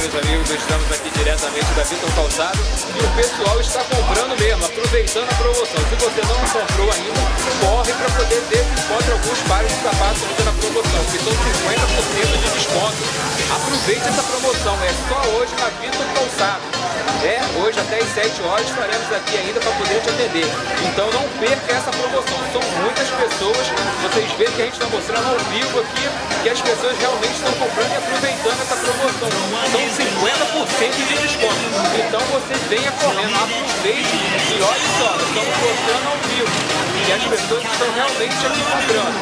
meus amigos, estamos aqui diretamente da Vitor Calçado e o pessoal está comprando mesmo, aproveitando a promoção. Se você não comprou ainda, corre para poder ver se encontra alguns pares de sapatos ainda na promoção, que são 50% de desconto. Aproveite essa promoção, é só hoje na Vitor Calçado. Hoje até às 7 horas estaremos aqui ainda para poder te atender. Então não perca essa promoção, são muitas pessoas, vocês veem que a gente está mostrando ao vivo aqui, que as pessoas realmente estão comprando e aproveitando essa promoção. São 50% de desconto. Então você venha correndo, aproveite e olha só, nós estamos mostrando ao vivo. E as pessoas estão realmente aqui comprando.